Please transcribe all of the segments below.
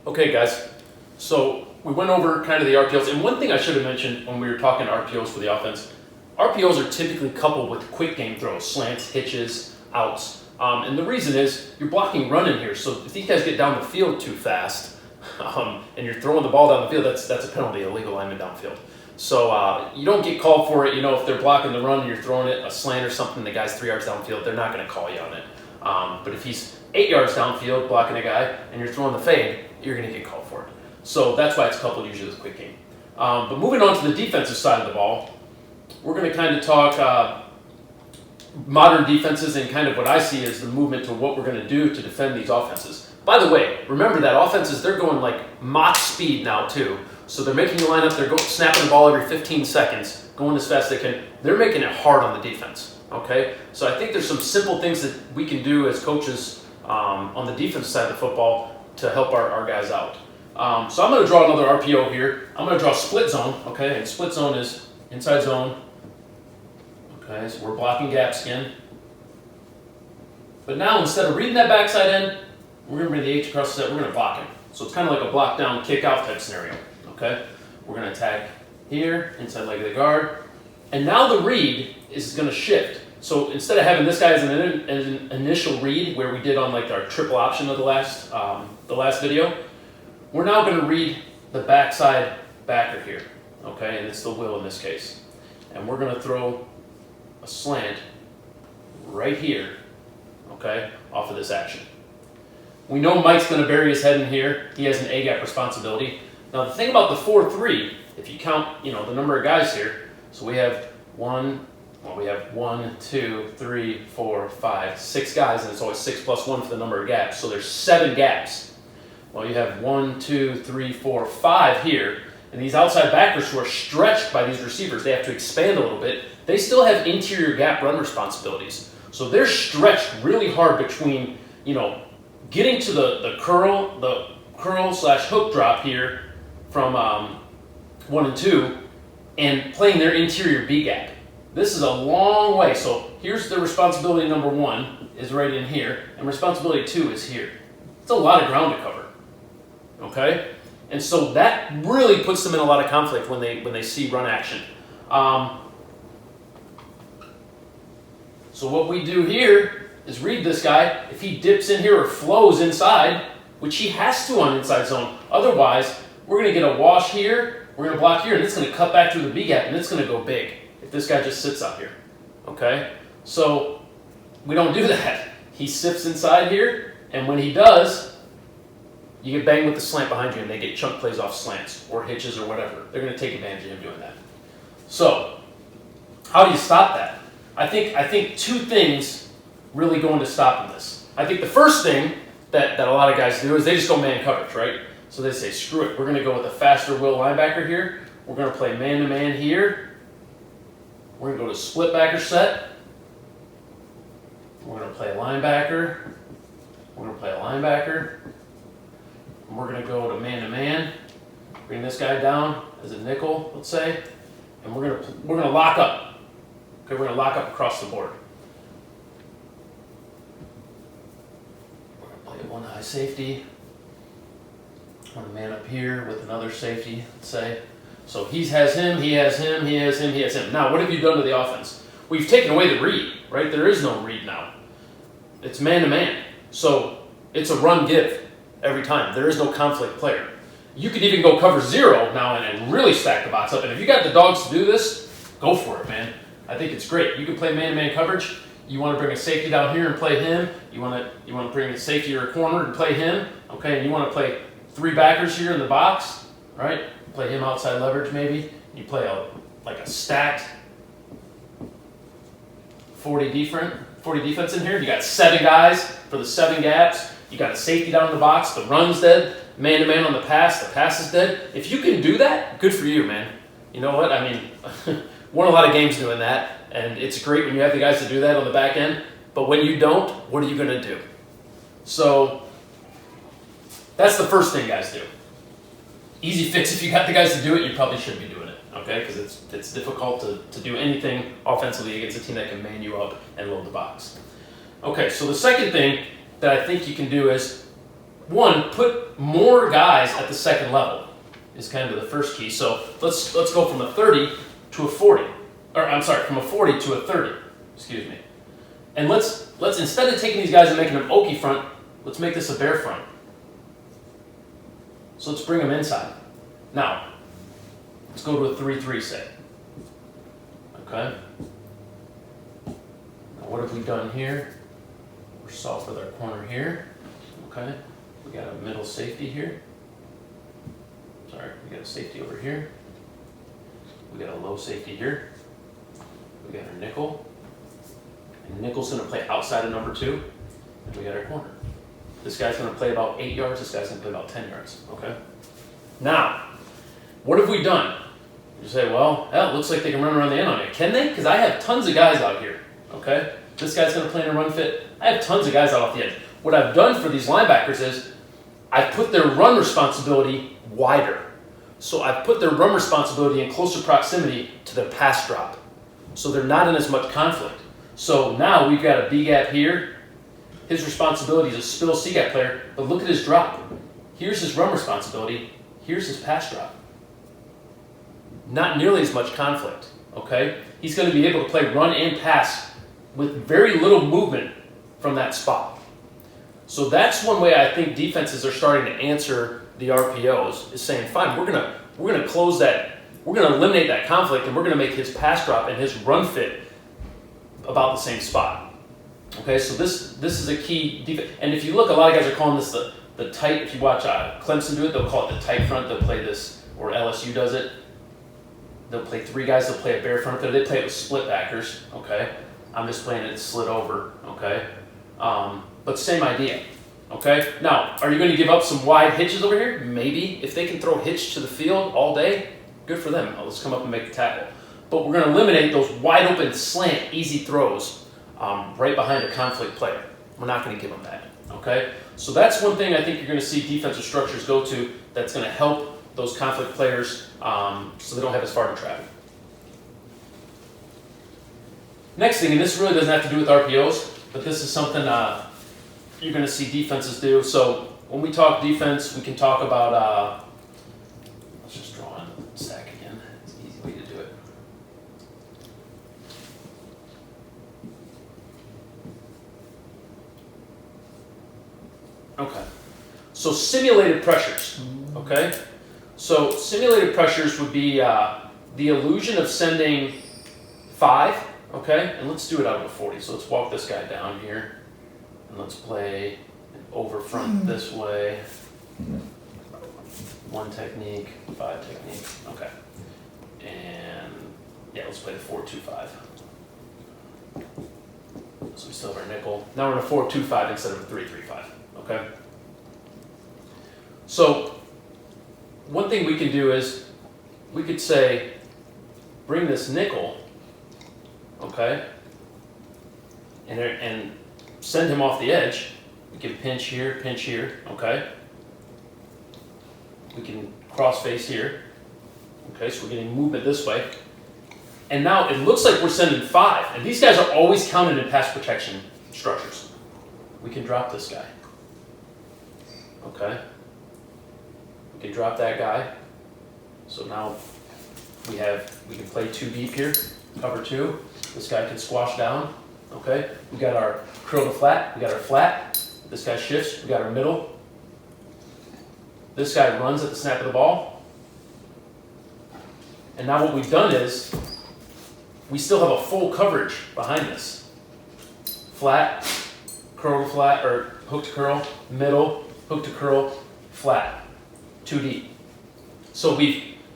Okay, guys, so we went over kind of the RPOs, and one thing I should have mentioned when we were talking RPOs for the offense, RPOs are typically coupled with quick game throws, slants, hitches, outs. And the reason is you're blocking running here, so if these guys get down the field too fast, and you're throwing the ball down the field, that's a penalty, illegal lineman downfield. So you don't get called for it. You know, if they're blocking the run and you're throwing it a slant or something, the guy's 3 yards downfield, they're not going to call you on it. But if he's 8 yards downfield blocking a guy and you're throwing the fade, you're going to get called for it. So that's why it's coupled usually with quick game. But moving on to the defensive side of the ball, we're going to kind of talk modern defenses and kind of what I see as the movement to what we're going to do to defend these offenses. By the way, remember that offenses, they're going like Mach speed now too. So they're making you line up, they're snapping the ball every 15 seconds, going as fast as they can. They're making it hard on the defense, okay? So I think there's some simple things that we can do as coaches on the defense side of the football to help our guys out. So I'm going to draw another RPO here. I'm going to draw split zone, okay? And split zone is inside zone. Okay, so we're blocking gaps again. But now instead of reading that backside end, we're going to bring the H across the set. We're going to block him. So it's kind of like a block down, kick out type scenario. Okay, we're going to attack here, inside leg of the guard. And now the read is going to shift. So instead of having this guy as an initial read, where we did on like our triple option of the last video, we're now going to read the backside backer here. Okay, and it's the will in this case. And we're going to throw a slant right here, okay, off of this action. We know Mike's going to bury his head in here. He has an A-gap responsibility. Now the thing about the 4-3, if you count, the number of guys here, so we have 1, 2, 3, 4, 5, 6 guys, and it's always 6 plus 1 for the number of gaps. So there's 7 gaps. Well, you have 1, 2, 3, 4, 5 here, and these outside backers who are stretched by these receivers, they have to expand a little bit. They still have interior gap run responsibilities. So they're stretched really hard between, getting to the curl slash hook drop here from 1 and 2 and playing their interior B gap. This is a long way. So here's the responsibility number 1 is right in here, and responsibility 2 is here. It's a lot of ground to cover, okay? And so that really puts them in a lot of conflict when they see run action. So what we do here is read this guy. If he dips in here or flows inside, which he has to on inside zone, otherwise we're going to get a wash here, we're going to block here, and it's going to cut back through the B gap, and it's going to go big if this guy just sits out here, okay? So we don't do that. He sips inside here, and when he does, you get banged with the slant behind you, and they get chunk plays off slants or hitches or whatever. They're going to take advantage of him doing that. So how do you stop that? I think 2 things really go into stopping this. I think the first thing that a lot of guys do is they just go man coverage, right? So they say, screw it, we're going to go with a faster will linebacker here. We're going to play man-to-man here. We're going to go to split backer set. We're going to play a linebacker. We're going to play a linebacker. And we're going to go to man-to-man. Bring this guy down as a nickel, let's say. And we're going to lock up. Okay, we're going to lock up across the board. We're going to play one high safety. One man up here with another safety, let's say. So he has him, he has him, he has him, he has him. Now, what have you done to the offense? We've taken away the read, right? There is no read now. It's man-to-man. So it's a run-give every time. There is no conflict player. You could even go cover 0 now and really stack the box up. And if you got the dogs to do this, go for it, man. I think it's great. You can play man-to-man coverage. You want to bring a safety down here and play him. You want to bring a safety or a corner and play him. Okay, and you want to play 3 backers here in the box, right? Play him outside leverage maybe. You play a stacked 40 defense in here. You got 7 guys for the 7 gaps. You got a safety down in the box. The run's dead. Man-to-man on the pass is dead. If you can do that, good for you, man. You know what? I mean, won a lot of games doing that, and it's great when you have the guys to do that on the back end. But when you don't, what are you going to do? So that's the first thing guys do. Easy fix. If you got the guys to do it, you probably should be doing it, okay? Because it's difficult to do anything offensively against a team that can man you up and load the box. Okay, so the second thing that I think you can do is one, put more guys at the second level is kind of the first key. So let's go from a 30 to a 40. Or I'm sorry, from a 40 to a 30. Excuse me. And let's instead of taking these guys and making them okie front, let's make this a bear front. So let's bring them inside. Now, let's go to a 3-3 set. Okay? Now what have we done here? We're soft with our corner here. Okay? We got a middle safety here. Sorry, we got a safety over here. We got a low safety here. We got our nickel. And nickel's going to play outside of number 2. And we got our corner. This guy's going to play about 8 yards. This guy's going to play about 10 yards. Okay? Now, what have we done? You say, well, it looks like they can run around the end on me. Can they? Because I have tons of guys out here. Okay? This guy's going to play in a run fit. I have tons of guys out off the edge. What I've done for these linebackers is I've put their run responsibility wider. So I've put their run responsibility in closer proximity to their pass drop. So they're not in as much conflict. So now we've got a B gap here. His responsibility is a spill C gap player, but look at his drop. Here's his run responsibility. Here's his pass drop. Not nearly as much conflict, okay? He's going to be able to play run and pass with very little movement from that spot. So that's one way I think defenses are starting to answer the RPOs, is saying, fine, we're gonna close that, we're gonna eliminate that conflict, and we're gonna make his pass drop and his run fit about the same spot. Okay, so this is a key defense. And if you look, a lot of guys are calling this the tight. If you watch Clemson do it, they'll call it the tight front. They'll play this, or LSU does it. They'll play 3 guys. They'll play a bear front. They play it with split backers. Okay, I'm just playing it slid over. Okay, but same idea. Okay, now are you going to give up some wide hitches over here? Maybe. If they can throw hitch to the field all day, good for them. Let's come up and make the tackle. But we're going to eliminate those wide open slant, easy throws right behind a conflict player. We're not going to give them that. Okay, so that's one thing I think you're going to see defensive structures go to that's going to help those conflict players so they don't have as far to travel. Next thing, and this really doesn't have to do with RPOs, but this is something you're going to see defenses do. So when we talk defense, we can talk about, let's just draw on the stack again. It's an easy way to do it. Okay, so simulated pressures, okay? So simulated pressures would be the illusion of sending 5, okay? And let's do it out of a 40. So let's walk this guy down here. And let's play an over front this way. 1 technique, 5 technique, okay. And yeah, let's play the 4-2-5. So we still have our nickel. Now we're in a 4-2-5 instead of a 3-3-5, okay? So one thing we can do is we could say, bring this nickel, okay, and send him off the edge. We can pinch here, okay? We can cross face here, okay? So we're getting movement this way. And now it looks like we're sending 5, and these guys are always counted in pass protection structures. We can drop this guy, okay? We can drop that guy. So now we can play 2 deep here, cover 2. This guy can squash down, okay? We got our curl to flat, we got our flat. This guy shifts, we got our middle. This guy runs at the snap of the ball. And now what we've done is, we still have a full coverage behind this. Flat, curl to flat, or hook to curl, middle, hook to curl, flat, 2 deep. So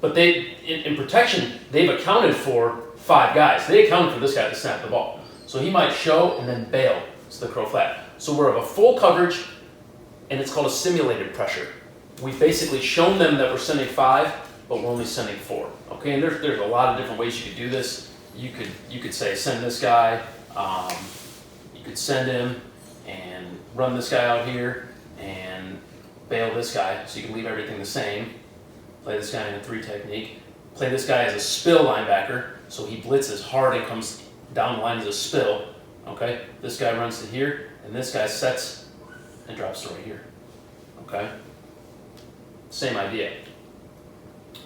but in protection, they've accounted for 5 guys. They accounted for this guy to snap the ball. So he might show and then bail to the curl flat. So we're of a full coverage, and it's called a simulated pressure. We've basically shown them that we're sending 5, but we're only sending 4. Okay, and there's a lot of different ways you could do this. You could say send this guy. You could send him and run this guy out here and bail this guy, so you can leave everything the same. Play this guy in a 3 technique. Play this guy as a spill linebacker, so he blitzes hard and comes down the line as a spill. Okay, this guy runs to here, and this guy sets and drops to right here. okay? Same idea,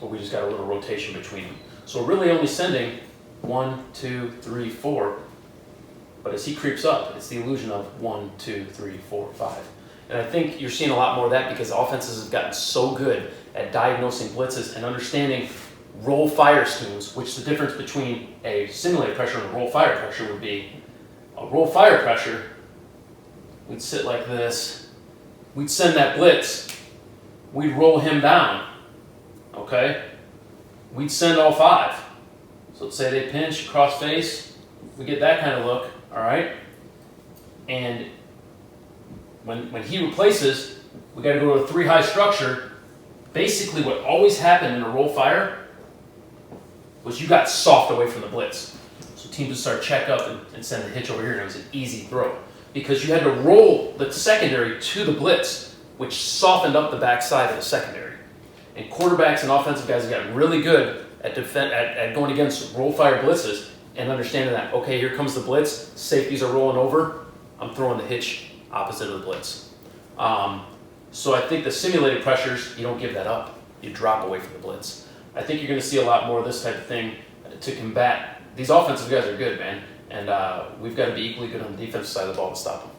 but we just got a little rotation between them. So we're really only sending 1, 2, 3, 4, but as he creeps up, it's the illusion of 1, 2, 3, 4, 5. And I think you're seeing a lot more of that because offenses have gotten so good at diagnosing blitzes and understanding roll fire schemes, which the difference between a simulated pressure and a roll fire pressure would be. A roll fire pressure, we'd sit like this, we'd send that blitz, we'd roll him down, okay? We'd send all 5. So let's say they pinch, cross face, we get that kind of look, all right? And when he replaces, we got to go to a 3 high structure. Basically what always happened in a roll fire was you got soft away from the blitz. So teams would start check up and send the hitch over here, and it was an easy throw. Because you had to roll the secondary to the blitz, which softened up the backside of the secondary. And quarterbacks and offensive guys have gotten really good at going against roll fire blitzes and understanding that, okay, here comes the blitz, safeties are rolling over, I'm throwing the hitch opposite of the blitz. So I think the simulated pressures, you don't give that up. You drop away from the blitz. I think you're going to see a lot more of this type of thing to combat. These offensive guys are good, man, and we've got to be equally good on the defensive side of the ball to stop them.